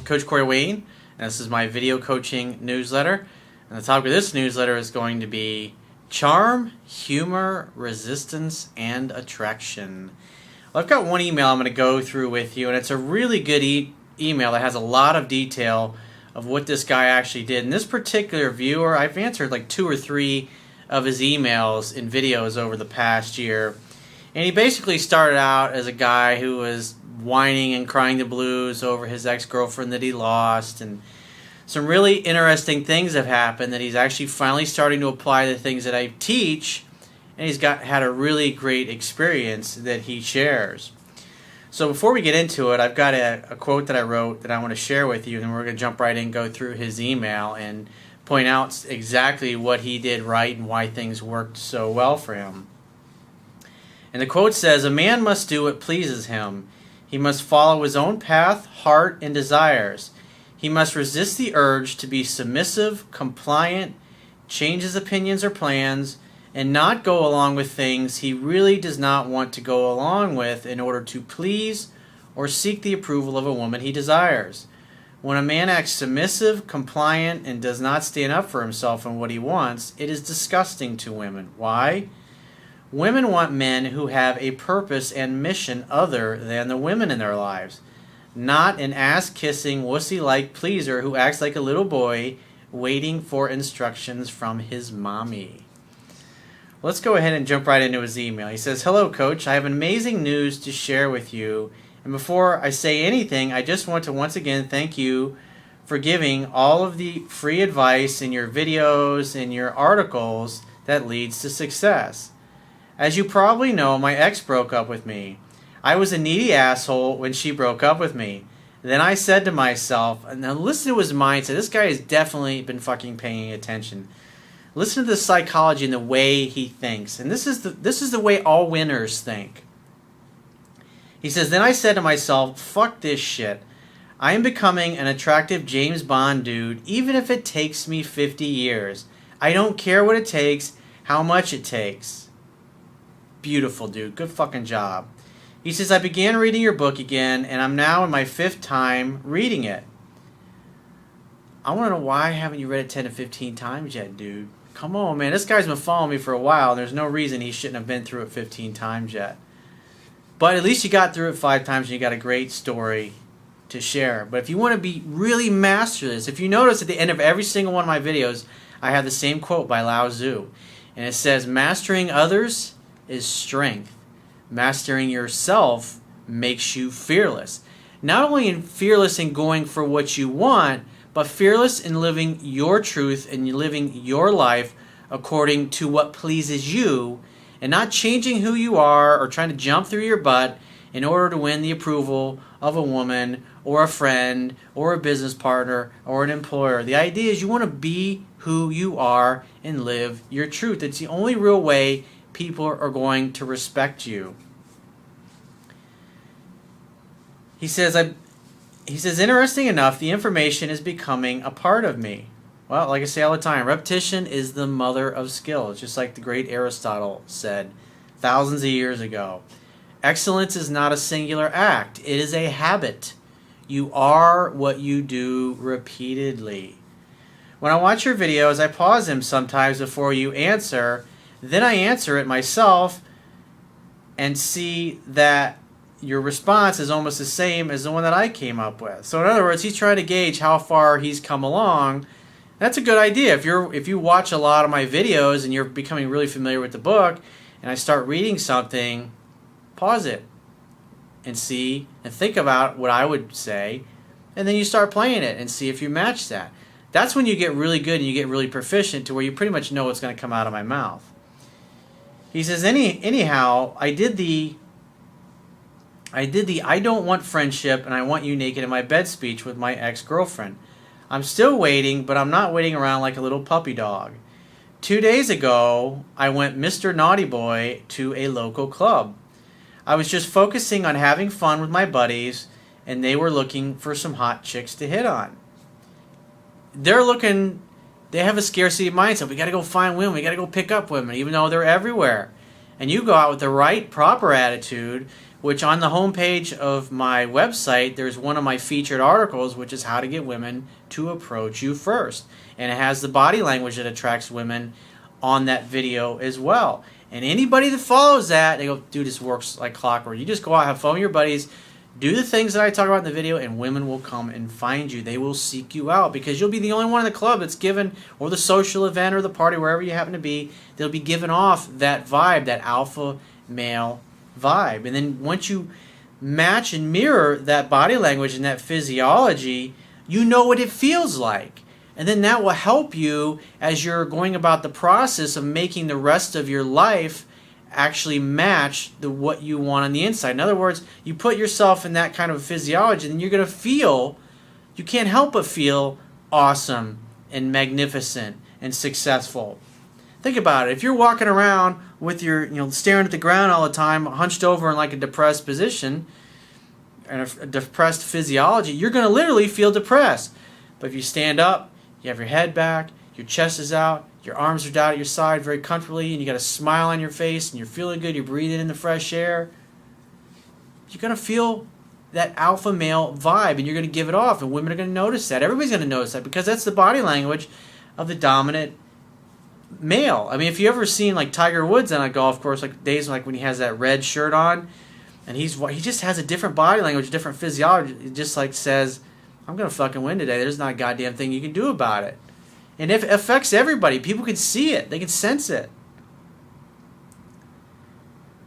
Coach Corey Wayne, and this is my video coaching newsletter. And the topic of this newsletter is going to be charm, humor, resistance, and attraction. Well, I've got one email I'm going to go through with you, and it's a really good email that has a lot of detail of what this guy actually did. And this particular viewer, I've answered like 2 or 3 of his emails in videos over the past year. And he basically started out as a guy who was whining and crying the blues over his ex-girlfriend that he lost, and some really interesting things have happened that he's actually finally starting to apply the things that I teach, and he's had a really great experience that he shares. So before we get into it, I've got a quote that I wrote that I want to share with you, and then we're going to jump right in and go through his email and point out exactly what he did right and why things worked so well for him. And the quote says, "A man must do what pleases him. He must follow his own path, heart, and desires. He must resist the urge to be submissive, compliant, change his opinions or plans, and not go along with things he really does not want to go along with in order to please or seek the approval of a woman he desires. When a man acts submissive, compliant, and does not stand up for himself and what he wants, it is disgusting to women. Why? Women want men who have a purpose and mission other than the women in their lives, not an ass-kissing, wussy-like pleaser who acts like a little boy waiting for instructions from his mommy." Let's go ahead and jump right into his email. He says, "Hello, Coach. I have amazing news to share with you. And before I say anything, I just want to once again thank you for giving all of the free advice in your videos and your articles that leads to success. As you probably know, my ex broke up with me. I was a needy asshole when she broke up with me. Then I said to myself," and now listen to his mindset. This guy has definitely been fucking paying attention. Listen to the psychology and the way he thinks. And this is the way all winners think. He says, "Then I said to myself, fuck this shit. I am becoming an attractive James Bond dude, even if it takes me 50 years. I don't care what it takes, how much it takes." Beautiful, dude. Good fucking job. He says, "I began reading your book again, and I'm now in my 5th time reading it." I want to know, why haven't you read it 10 to 15 times yet, dude? Come on, man. This guy's been following me for a while, and there's no reason he shouldn't have been through it 15 times yet. But at least you got through it 5 times, and you got a great story to share. But if you want to be really master this, if you notice at the end of every single one of my videos, I have the same quote by Lao Tzu. And it says, "Mastering others is strength. Mastering yourself makes you fearless." Not only fearless in going for what you want, but fearless in living your truth and living your life according to what pleases you, and not changing who you are or trying to jump through your butt in order to win the approval of a woman or a friend or a business partner or an employer. The idea is you want to be who you are and live your truth. It's the only real way people are going to respect you. He says, "Interesting enough, the information is becoming a part of me." Well, like I say all the time, repetition is the mother of skill. Just like the great Aristotle said thousands of years ago. Excellence is not a singular act. It is a habit. You are what you do repeatedly. When I watch your videos, I pause them sometimes before you answer. Then I answer it myself and see that your response is almost the same as the one that I came up with. So in other words, he's trying to gauge how far he's come along. That's a good idea. If you watch a lot of my videos and you're becoming really familiar with the book, and I start reading something, pause it and see and think about what I would say, and then you start playing it and see if you match that. That's when you get really good and you get really proficient to where you pretty much know what's going to come out of my mouth. He says, anyhow, I did the I don't want friendship and I want you naked in my bed speech with my ex-girlfriend. I'm still waiting, but I'm not waiting around like a little puppy dog. 2 days ago, I went Mr. Naughty Boy to a local club. I was just focusing on having fun with my buddies, and they were looking for some hot chicks to hit on. They have a scarcity mindset. We got to go find women. We got to go pick up women, even though they're everywhere. And you go out with the right, proper attitude, which on the homepage of my website, there's one of my featured articles, which is how to get women to approach you first. And it has the body language that attracts women on that video as well. And anybody that follows that, they go, dude, this works like clockwork. You just go out, have fun with your buddies, do the things that I talk about in the video, and women will come and find you. They will seek you out because you'll be the only one in the club that's given, or the social event or the party, wherever you happen to be, they'll be giving off that vibe, that alpha male vibe. And then once you match and mirror that body language and that physiology, you know what it feels like. And then that will help you as you're going about the process of making the rest of your life actually match what you want on the inside. In other words, you put yourself in that kind of physiology, and you're going to feel, you can't help but feel awesome and magnificent and successful. Think about it. If you're walking around with your, staring at the ground all the time, hunched over in like a depressed position, and a depressed physiology, you're going to literally feel depressed. But if you stand up, you have your head back, your chest is out, your arms are down at your side very comfortably, and you got a smile on your face, and you're feeling good, you're breathing in the fresh air, you're going to feel that alpha male vibe, and you're going to give it off, and women are going to notice that. Everybody's going to notice that because that's the body language of the dominant male. I mean, if you ever seen like Tiger Woods on a golf course, like days like when he has that red shirt on, and he just has a different body language, a different physiology. It just like says, I'm going to fucking win today. There's not a goddamn thing you can do about it. And it affects everybody. People can see it. They can sense it.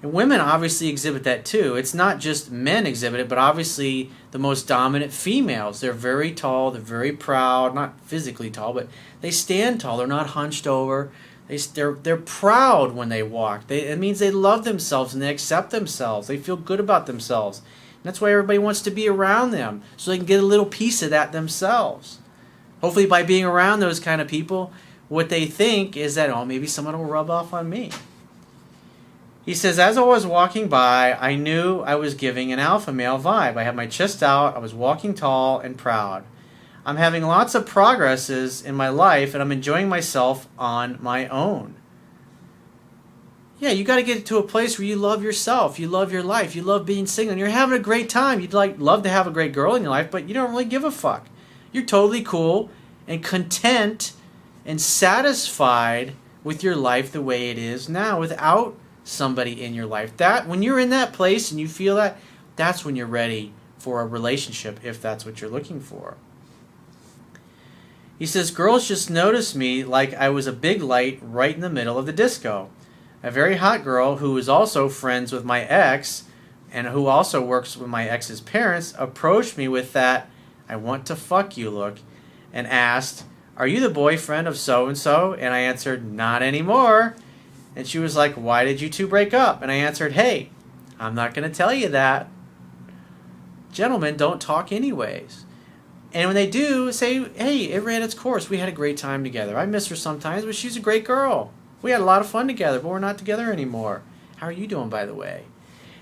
And women obviously exhibit that too. It's not just men exhibit it, but obviously the most dominant females. They're very tall. They're very proud. Not physically tall, but they stand tall. They're not hunched over. They're proud when they walk. It means they love themselves and they accept themselves. They feel good about themselves. And that's why everybody wants to be around them, so they can get a little piece of that themselves. Hopefully by being around those kind of people, what they think is that, oh, maybe someone will rub off on me. He says, as I was walking by, I knew I was giving an alpha male vibe. I had my chest out, I was walking tall and proud. I'm having lots of progresses in my life, and I'm enjoying myself on my own. Yeah, you got to get to a place where you love yourself, you love your life, you love being single, and you're having a great time. You'd love to have a great girl in your life, but you don't really give a fuck. You're totally cool and content and satisfied with your life the way it is now without somebody in your life. That when you're in that place and you feel that, that's when you're ready for a relationship, if that's what you're looking for. He says, girls just noticed me like I was a big light right in the middle of the disco. A very hot girl who is also friends with my ex and who also works with my ex's parents approached me with that I want to fuck you look and asked, are you the boyfriend of so-and-so? And I answered, not anymore. And she was like, why did you two break up? And I answered, hey, I'm not going to tell you that. Gentlemen don't talk anyways. And when they do, say, hey, it ran its course. We had a great time together. I miss her sometimes, but she's a great girl. We had a lot of fun together, but we're not together anymore. How are you doing, by the way?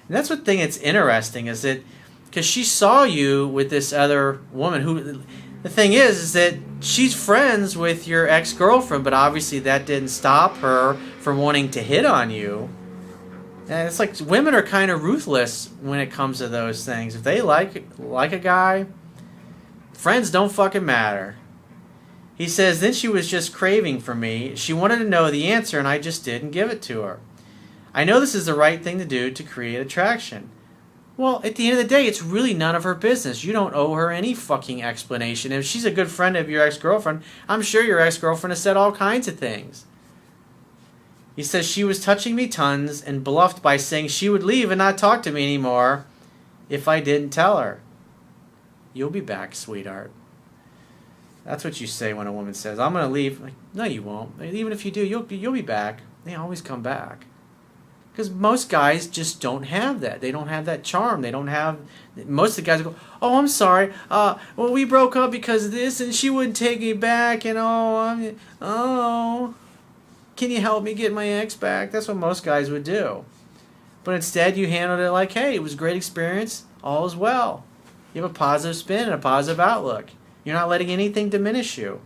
And that's what thing that's interesting is that because she saw you with this other woman who, the thing is that she's friends with your ex-girlfriend, but obviously that didn't stop her from wanting to hit on you. And it's like women are kind of ruthless when it comes to those things. If they like a guy, friends don't fucking matter. He says, then she was just craving for me. She wanted to know the answer, and I just didn't give it to her. I know this is the right thing to do to create attraction. Well, at the end of the day, it's really none of her business. You don't owe her any fucking explanation. If she's a good friend of your ex-girlfriend, I'm sure your ex-girlfriend has said all kinds of things. He says, she was touching me tons and bluffed by saying she would leave and not talk to me anymore if I didn't tell her. You'll be back, sweetheart. That's what you say when a woman says, I'm going to leave. Like, no, you won't. Even if you do, you'll be back. They always come back. Because most guys just don't have that. They don't have that charm. They don't have... Most of the guys go, oh, I'm sorry. Well, we broke up because of this, and she wouldn't take me back, and can you help me get my ex back? That's what most guys would do. But instead, you handled it like, hey, it was a great experience. All is well. You have a positive spin and a positive outlook. You're not letting anything diminish you.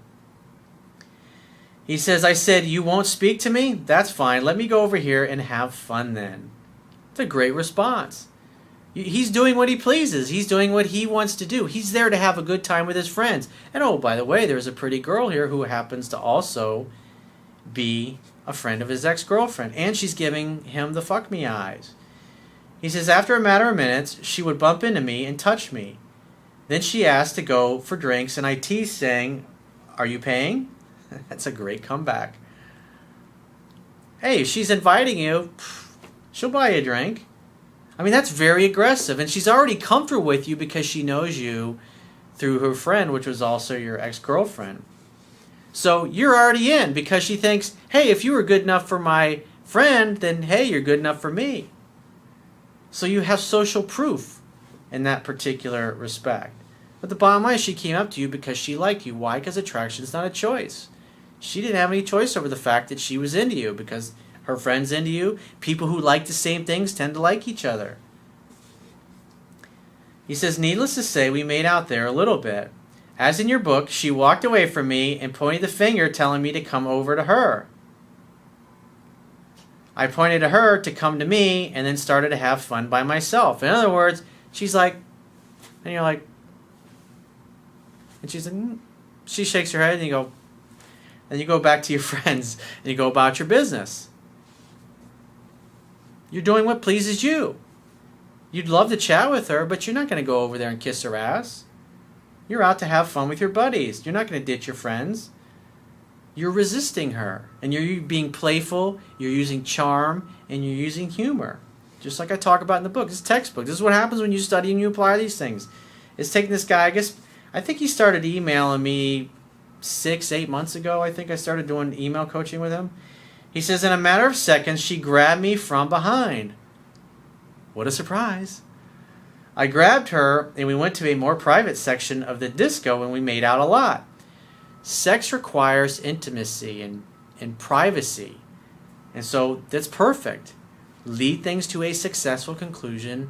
He says, I said, you won't speak to me? That's fine. Let me go over here and have fun then. It's a great response. He's doing what he pleases. He's doing what he wants to do. He's there to have a good time with his friends. And oh, by the way, there's a pretty girl here who happens to also be a friend of his ex-girlfriend. And she's giving him the fuck me eyes. He says, after a matter of minutes, she would bump into me and touch me. Then she asked to go for drinks, and I teased, saying, "Are you paying?" That's a great comeback. Hey, if she's inviting you, she'll buy you a drink. I mean, that's very aggressive. And she's already comfortable with you because she knows you through her friend, which was also your ex-girlfriend. So you're already in because she thinks, hey, if you were good enough for my friend, then hey, you're good enough for me. So you have social proof in that particular respect. But the bottom line is she came up to you because she liked you. Why? Because attraction is not a choice. She didn't have any choice over the fact that she was into you because her friend's into you. People who like the same things tend to like each other. He says, needless to say, we made out there a little bit. As in your book, she walked away from me and pointed the finger telling me to come over to her. I pointed to her to come to me and then started to have fun by myself. In other words, she's like, and you're like, and she's like, she shakes her head and you go back to your friends and you go about your business. You're doing what pleases you. You'd love to chat with her, but you're not going to go over there and kiss her ass. You're out to have fun with your buddies. You're not going to ditch your friends. You're resisting her. And you're being playful, you're using charm, and you're using humor. Just like I talk about in the book. It's textbook. This is what happens when you study and you apply these things. It's taking this guy, I think he started emailing me 6-8 months ago. I think I started doing email coaching with him. He says, in a matter of seconds, she grabbed me from behind. What a surprise. I grabbed her, and we went to a more private section of the disco, and we made out a lot. Sex requires intimacy and privacy. And so that's perfect. Lead things to a successful conclusion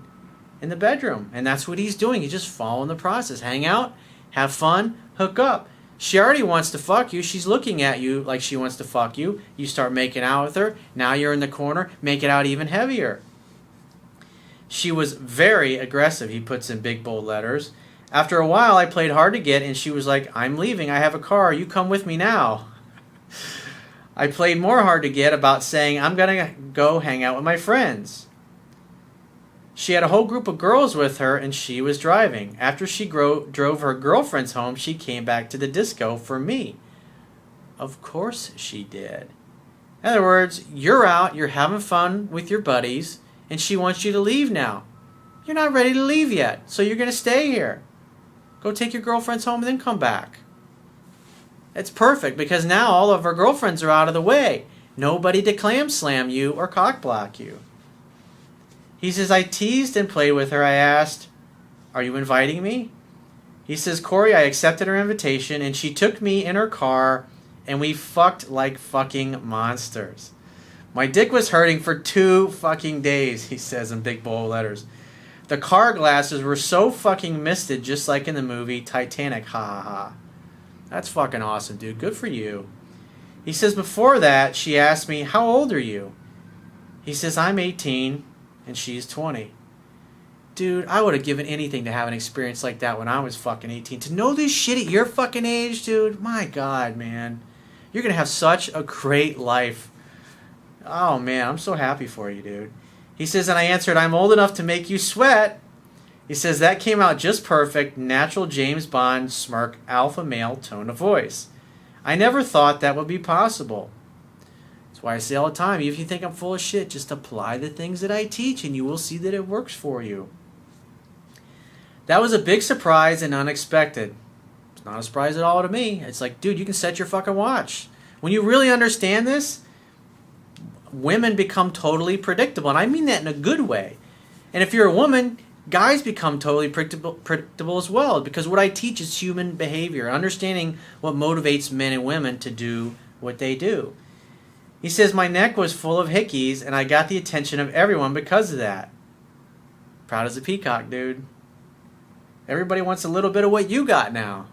in the bedroom. And that's what he's doing. He's just following the process. Hang out, have fun, hook up. She already wants to fuck you. She's looking at you like she wants to fuck you. You start making out with her. Now you're in the corner. Make it out even heavier. She was very aggressive, he puts in big bold letters. After a while, I played hard to get, and she was like, I'm leaving. I have a car. You come with me now. I played more hard to get about saying, I'm going to go hang out with my friends. She had a whole group of girls with her, and she was driving. After she drove her girlfriends home, she came back to the disco for me. Of course she did. In other words, you're out, you're having fun with your buddies, and she wants you to leave now. You're not ready to leave yet, so you're going to stay here. Go take your girlfriends home and then come back. It's perfect because now all of her girlfriends are out of the way. Nobody to clam slam you or cock block you. He says, I teased and played with her. I asked, are you inviting me? He says, Corey, I accepted her invitation and she took me in her car and we fucked like fucking monsters. My dick was hurting for 2 fucking days, he says in big bold letters. The car glasses were so fucking misted, just like in the movie Titanic. Ha ha ha. That's fucking awesome, dude. Good for you. He says, before that, she asked me, how old are you? He says, I'm 18 and she's 20. Dude, I would have given anything to have an experience like that when I was fucking 18. To know this shit at your fucking age, dude, my God, man. You're going to have such a great life. Oh, man, I'm so happy for you, dude. He says, and I answered, I'm old enough to make you sweat. He says, that came out just perfect, natural James Bond smirk alpha male tone of voice. I never thought that would be possible. That's why I say all the time, if you think I'm full of shit, just apply the things that I teach and you will see that it works for you. That was a big surprise and unexpected. It's not a surprise at all to me. It's like, dude, you can set your fucking watch. When you really understand this, women become totally predictable. And I mean that in a good way. And if you're a woman, guys become totally predictable as well. Because what I teach is human behavior. Understanding what motivates men and women to do what they do. He says, my neck was full of hickeys and I got the attention of everyone because of that. Proud as a peacock, dude. Everybody wants a little bit of what you got now.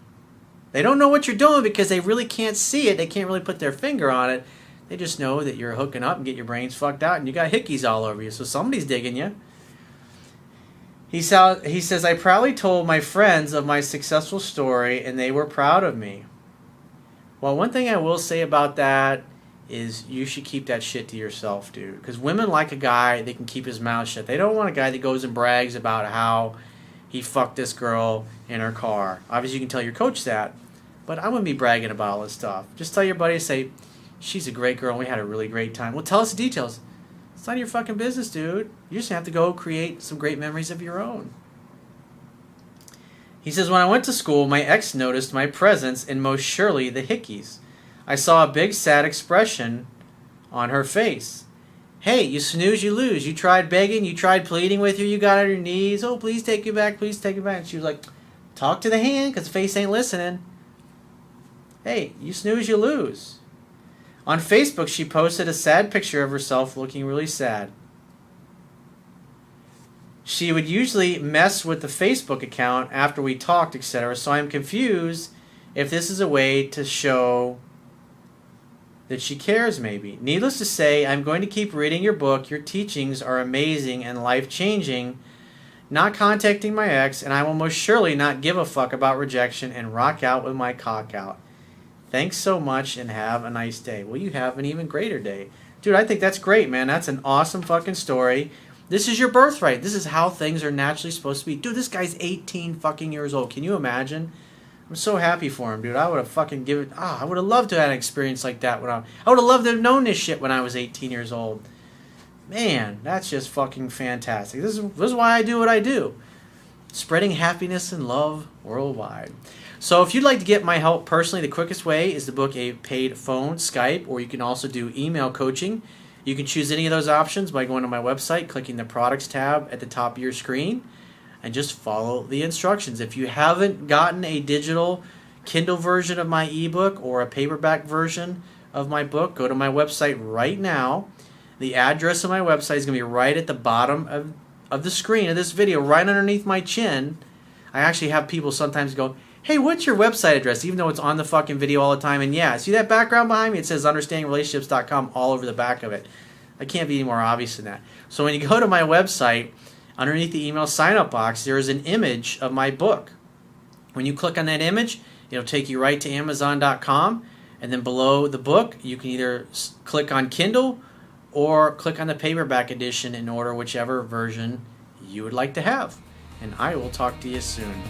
They don't know what you're doing because they really can't see it. They can't really put their finger on it. They just know that you're hooking up and get your brains fucked out and you got hickeys all over you. So somebody's digging you. He says, I proudly told my friends of my successful story, and they were proud of me. Well, one thing I will say about that is you should keep that shit to yourself, dude. Because women like a guy that can keep his mouth shut. They don't want a guy that goes and brags about how he fucked this girl in her car. Obviously, you can tell your coach that, but I wouldn't be bragging about all this stuff. Just tell your buddy, say, she's a great girl and we had a really great time. Well, tell us the details. It's none of your fucking business, dude. You just have to go create some great memories of your own. He says, when I went to school, my ex noticed my presence and most surely the hickeys. I saw a big sad expression on her face. Hey, you snooze, you lose. You tried begging, you tried pleading with her, you got on your knees. Oh, please take it back, please take it back. And she was like, talk to the hand because the face ain't listening. Hey, you snooze, you lose. On Facebook, she posted a sad picture of herself looking really sad. She would usually mess with the Facebook account after we talked, etc. So I'm confused if this is a way to show that she cares, maybe. Needless to say, I'm going to keep reading your book. Your teachings are amazing and life-changing. Not contacting my ex, and I will most surely not give a fuck about rejection and rock out with my cock out. Thanks so much and have a nice day. Well, you have an even greater day. Dude, I think that's great, man. That's an awesome fucking story. This is your birthright. This is how things are naturally supposed to be. Dude, this guy's 18 fucking years old. Can you imagine? I'm so happy for him, dude. I would have fucking I would have loved to have had an experience like that I would have loved to have known this shit when I was 18 years old. Man, that's just fucking fantastic. This is why I do what I do. Spreading happiness and love worldwide. So if you'd like to get my help personally, the quickest way is to book a paid phone, Skype, or you can also do email coaching. You can choose any of those options by going to my website, clicking the products tab at the top of your screen, and just follow the instructions. If you haven't gotten a digital Kindle version of my ebook or a paperback version of my book, go to my website right now. The address of my website is going to be right at the bottom of the screen of this video, right underneath my chin. I actually have people sometimes go, hey, what's your website address? Even though it's on the fucking video all the time. And yeah, see that background behind me? It says understandingrelationships.com all over the back of it. I can't be any more obvious than that. So when you go to my website, underneath the email sign-up box, there is an image of my book. When you click on that image, it'll take you right to Amazon.com. And then below the book, you can either click on Kindle or click on the paperback edition and order whichever version you would like to have. And I will talk to you soon.